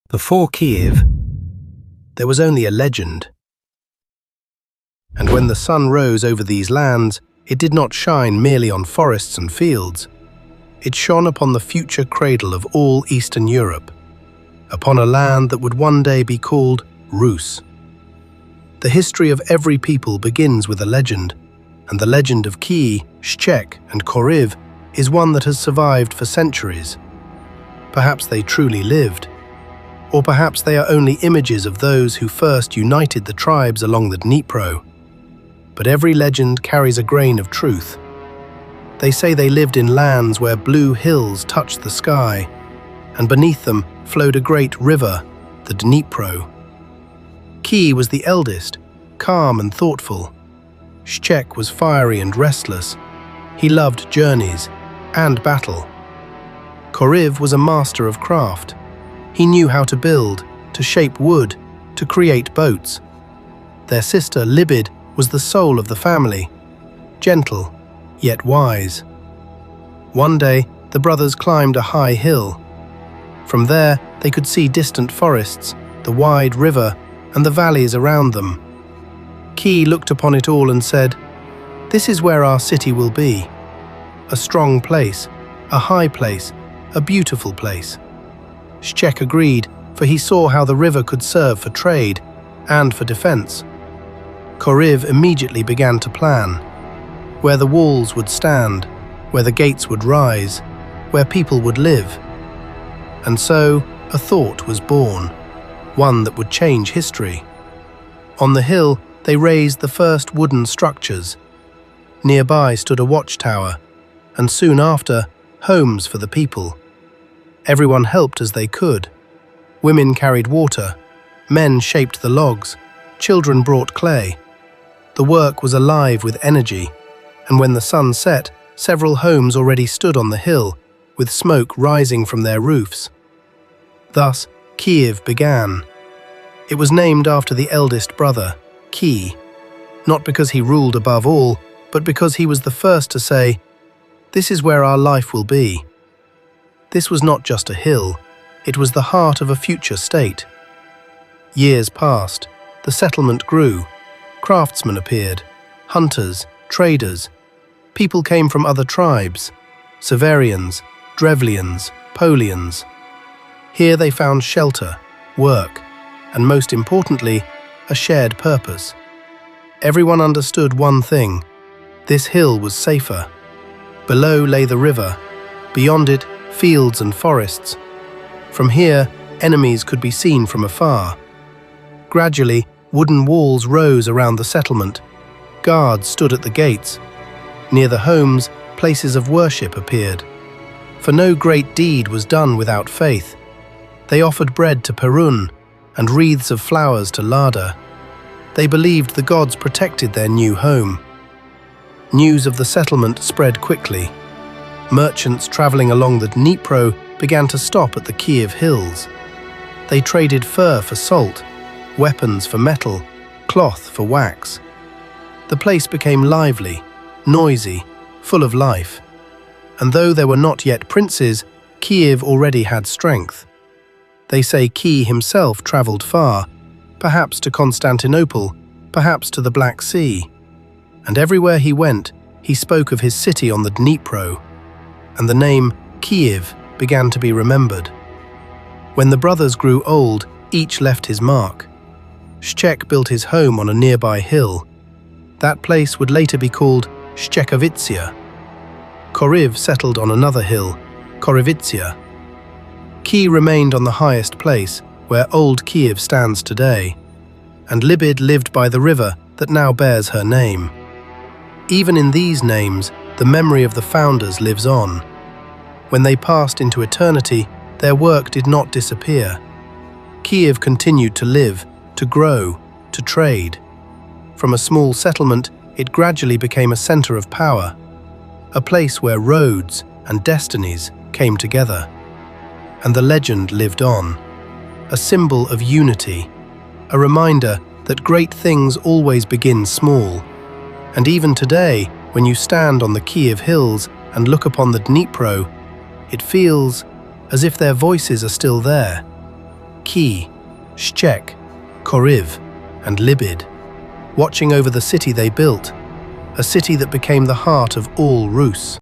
Before Kyiv, there was only a legend. And when the sun rose over these lands, it did not shine merely on forests and fields. It shone upon the future cradle of all Eastern Europe, upon a land that would one day be called Rus. The history of every people begins with a legend, and the legend of Kyiv, Shchek, and Khoryv is one that has survived for centuries. Perhaps they truly lived, or perhaps they are only images of those who first united the tribes along the Dnipro. But every legend carries a grain of truth. They say they lived in lands where blue hills touched the sky, and beneath them flowed a great river, the Dnipro. Kyiv was the eldest, calm and thoughtful. Shchek was fiery and restless. He loved journeys and battle. Khoryv was a master of craft. He knew how to build, to shape wood, to create boats. Their sister Lybid was the soul of the family, gentle, yet wise. One day, the brothers climbed a high hill. From there, they could see distant forests, the wide river, and the valleys around them. Kyiv looked upon it all and said, "This is where our city will be. A strong place, a high place, a beautiful place." Shchek agreed, for he saw how the river could serve for trade and for defense. Khoryv immediately began to plan, where the walls would stand, where the gates would rise, where people would live. And so a thought was born, one that would change history. On the hill, they raised the first wooden structures. Nearby stood a watchtower, and soon after, homes for the people. Everyone helped as they could. Women carried water, men shaped the logs, children brought clay. The work was alive with energy, and when the sun set, several homes already stood on the hill, with smoke rising from their roofs. Thus, Kyiv began. It was named after the eldest brother, Kyiv, not because he ruled above all, but because he was the first to say, "This is where our life will be." This was not just a hill, it was the heart of a future state. Years passed, the settlement grew, craftsmen appeared, hunters, traders. People came from other tribes, Severians, Drevlians, Polians. Here they found shelter, work, and most importantly, a shared purpose. Everyone understood one thing: this hill was safer. Below lay the river, beyond it, fields and forests. From here, enemies could be seen from afar. Gradually, wooden walls rose around the settlement. Guards stood at the gates. Near the homes, places of worship appeared. For no great deed was done without faith. They offered bread to Perun and wreaths of flowers to Lada. They believed the gods protected their new home. News of the settlement spread quickly. Merchants traveling along the Dnipro began to stop at the Kyiv hills. They traded fur for salt, weapons for metal, cloth for wax. The place became lively, noisy, full of life. And though there were not yet princes, Kyiv already had strength. They say Kyiv himself traveled far, perhaps to Constantinople, perhaps to the Black Sea. And everywhere he went, he spoke of his city on the Dnipro, and the name Kyiv began to be remembered. When the brothers grew old, each left his mark. Shchek built his home on a nearby hill. That place would later be called Shchekovitsia. Khoryv settled on another hill, Khoryvitsia. Kyiv remained on the highest place, where old Kyiv stands today, and Lybid lived by the river that now bears her name. Even in these names, the memory of the founders lives on. When they passed into eternity, their work did not disappear. Kyiv continued to live, to grow, to trade. From a small settlement, it gradually became a center of power, a place where roads and destinies came together. And the legend lived on, a symbol of unity, a reminder that great things always begin small. And even today, when you stand on the Kyiv hills and look upon the Dnipro, it feels as if their voices are still there, Kyiv, Shchek, Khoryv, and Lybid, watching over the city they built, a city that became the heart of all Rus.